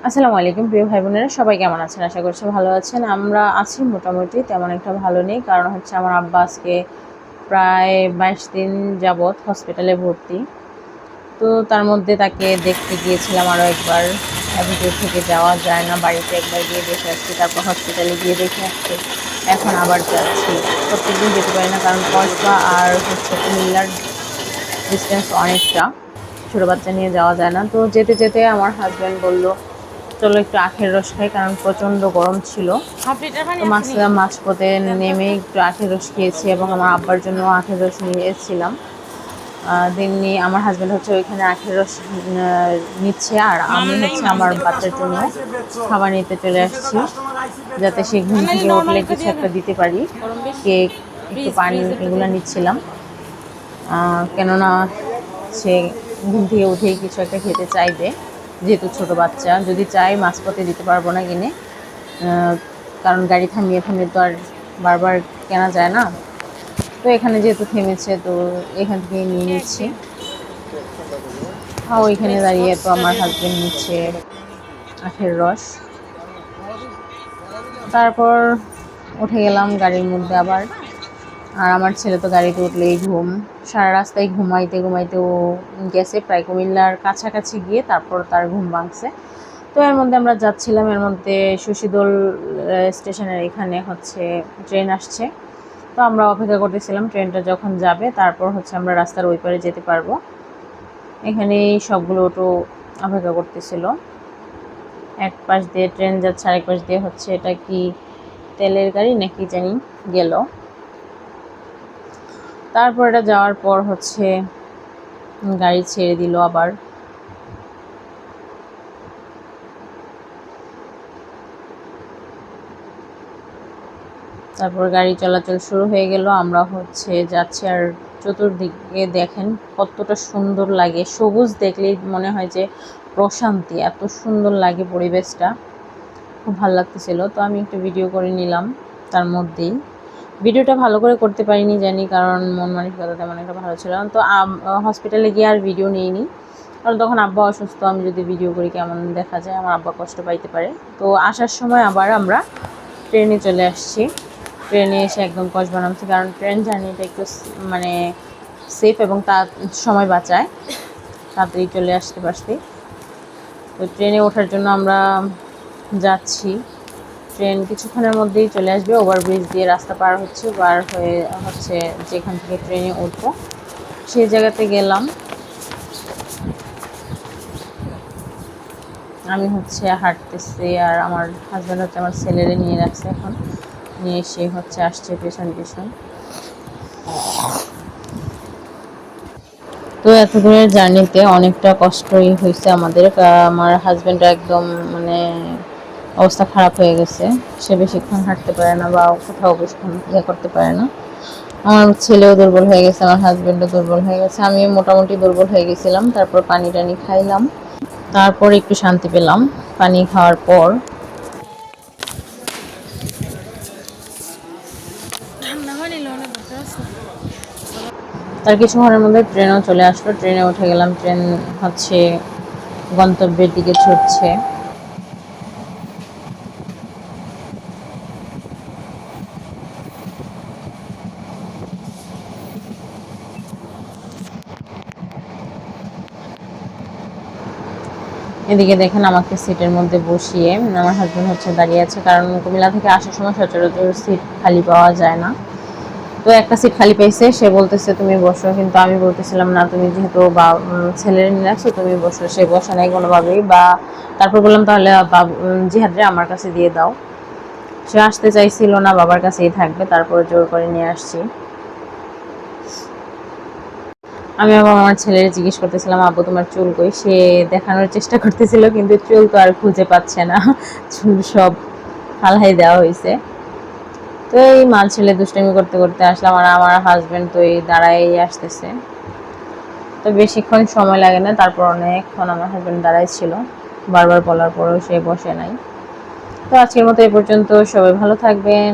আসসালামু আলাইকুম প্রিয় ভাই বোনেরা, সবাই কেমন আছেন? আশা করছি ভালো আছেন। আমরা আছি মোটামুটি, তেমন একটা ভালো নেই। কারণ হচ্ছে আমার আব্বা আজকে প্রায় 22 দিন যাবৎ হসপিটালে ভর্তি। তো তার মধ্যে তাকে দেখতে গিয়েছিলাম আরও একবার। এত দূর থেকে যাওয়া যায় না, বাড়িতে একবার গিয়ে দেখে আসছি, তারপর হসপিটালে গিয়ে দেখে আসছি, এখন আবার যাচ্ছি। প্রত্যেকদিন যেতে পারি না, কারণ কসবা আর হচ্ছে কুমিল্লার ডিস্টেন্স অনেকটা, ছোটো বাচ্চা নিয়ে যাওয়া যায় না। তো যেতে যেতে আমার হাজব্যান্ড বলল চলো একটু আখের রস খাই, কারণ প্রচণ্ড গরম ছিল। তো মাঝপথে নেমে একটু আখের রস খেয়েছি এবং আমার আব্বার জন্য আখের রস নিয়ে এসেছিলাম। তেমনি আমার হাজব্যান্ড হচ্ছে ওইখানে আখের রস নিচ্ছে, আর আমি হচ্ছে আমার বাচ্চার জন্য খাবার নিতে চলে আসছি, যাতে সে ঘুম থেকে উঠলে কিছু একটা দিতে পারি। কেক, একটু পানি, এগুলো নিচ্ছিলাম। কেননা সে ঘুম থেকে উঠেই কিছু একটা খেতে চাইবে, যেহেতু ছোট বাচ্চা। যদি চাই মাঝপথে দিতে পারবো না কিনে, কারণ গাড়ি থামিয়ে থামিয়ে তো আর বারবার কেনা যায় না। তো এখানে যেহেতু থেমেছে, তো এখান থেকে নিয়ে নিচ্ছি। ওইখানে দাঁড়িয়ে তো আমার হাজবেন্ড নিচ্ছে আখের রস। তারপর উঠে গেলাম গাড়ির মধ্যে আবার। আর আমার ছেলে তো গাড়িতে উঠলেই ঘুম, সারা রাস্তায় ঘুমাইতে ঘুমাইতে ও গেছে। প্রায় কুমিল্লার কাছাকাছি গিয়ে তারপর তার ঘুম ভাঙছে। তো এর মধ্যে আমরা যাচ্ছিলাম, এর মধ্যে শশীদোল স্টেশনের এখানে হচ্ছে ট্রেন আসছে। তো আমরা অপেক্ষা করতেছিলাম ট্রেনটা যখন যাবে, তারপর হচ্ছে আমরা রাস্তার ওই পারে যেতে পারবো। এখানে সবগুলো অটো অপেক্ষা করতেছিল। এক পাশ দিয়ে ট্রেন যাচ্ছে, আরেক পাশ দিয়ে হচ্ছে এটা কি তেলের গাড়ি নাকি জানি গেল। তারপর এটা যাওয়ার পর হচ্ছে গাড়ি ছেড়ে দিল আবার। তারপর গাড়ি চলাচল শুরু হয়ে গেল, আমরা হচ্ছে যাচ্ছি। আর চতুর্দিকে দেখেন কতটা সুন্দর লাগে, সবুজ দেখলেই মনে হয় যে প্রশান্তি, এত সুন্দর লাগে পরিবেশটা, খুব ভালো লাগতেছিল। তো আমি একটু ভিডিও করে নিলাম। তার মধ্যেই ভিডিওটা ভালো করে করতে পারিনি জানি, কারণ মন মানসিকতা তেমন একটা ভালো ছিল না। তো হসপিটালে গিয়ে আর ভিডিও নিইনি, কারণ তখন আব্বা অসুস্থ। আমি যদি ভিডিও করি কেমন দেখা যায়, আমার আব্বা কষ্ট পাইতে পারে। তো আসার সময় আবার আমরা ট্রেনে চলে আসছি। ট্রেনে এসে একদম কসবা নামছি, কারণ ট্রেন জার্নিটা একটু মানে সেফ এবং তার সময় বাঁচায়, তাড়াতাড়ি চলে আসতে পারছি। তো ট্রেনে ওঠার জন্য আমরা যাচ্ছি। ট্রেন কিছুক্ষণের মধ্যেই চলে আসবে, ওভারব্রিজ দিয়ে রাস্তা পার হচ্ছে, পার হয়ে হচ্ছে যেখান থেকে ট্রেনে উঠবো সেই জায়গাতে গেলাম। আমি হচ্ছে হাঁটতেছি, আর আমার হাজব্যান্ড হচ্ছে আমার ছেলেরে নিয়ে রাখছে, এখন নিয়ে এসে হচ্ছে আসছে পেছন পেছন। তো এত দূরের জার্নিতে অনেকটা কষ্টই হয়েছে আমাদের। আমার হাজব্যান্ড একদম মানে অবস্থা খারাপ হয়ে গেছে, সে বেশিক্ষণ হাঁটতে পারে না বা কোথাও বেশিক্ষণ করতে পারে না। আমার ছেলেও দুর্বল হয়ে গেছে, আমার হাজব্যান্ডও দুর্বল হয়ে গেছে, আমিও মোটামুটি দুর্বল হয়ে গেছিলাম। তারপর পানি টানি খাইলাম, তারপর একটু শান্তি পেলাম পানি খাওয়ার পর। তার কিছুক্ষণের মধ্যে ট্রেনও চলে আসলো, ট্রেনে উঠে গেলাম। ট্রেন হচ্ছে গন্তব্যের দিকে ছুটছে। এদিকে দেখেন আমাকে সিটের মধ্যে বসিয়ে আমার হাজব্যান্ড হচ্ছে দাঁড়িয়ে আছে, কারণ কুমিল্লা থেকে আসার সময় সচরাচর সিট খালি পাওয়া যায় না। তো একটা সিট খালি পেয়েছে, সে বলতেছে তুমি বসো, কিন্তু আমি বলতেছিলাম না, তুমি যেহেতু ছেলের নিয়ে রাখছো তুমি বসো। সে বসা নাই কোনোভাবেই, বা তারপর বললাম তাহলে জিহাদরে আমার কাছে দিয়ে দাও। সে আসতে চাইছিল না, বাবার কাছেই থাকবে। তারপর জোর করে নিয়ে আসছি। আমি আবার আমার ছেলের জিজ্ঞেস করতেছিলাম আব্বু তোমার চুল কই। সে দেখানোর চেষ্টা করতেছিল, কিন্তু চুল তো আর খুঁজে পাচ্ছে না, চুল সব ফালাই দেওয়া হয়েছে। তো এই মা ছেলে দুষ্টামি করতে করতে আসলাম, আর আমার হাজব্যান্ড তো এই দাঁড়াই আসতেছে। তো বেশিক্ষণ সময় লাগে না, তারপর অনেকক্ষণ আমার হাজব্যান্ড দাঁড়াই ছিল, বারবার বলার পরেও সে বসে নাই। তো আজকের মতো এই পর্যন্ত, সবাই ভালো থাকবেন।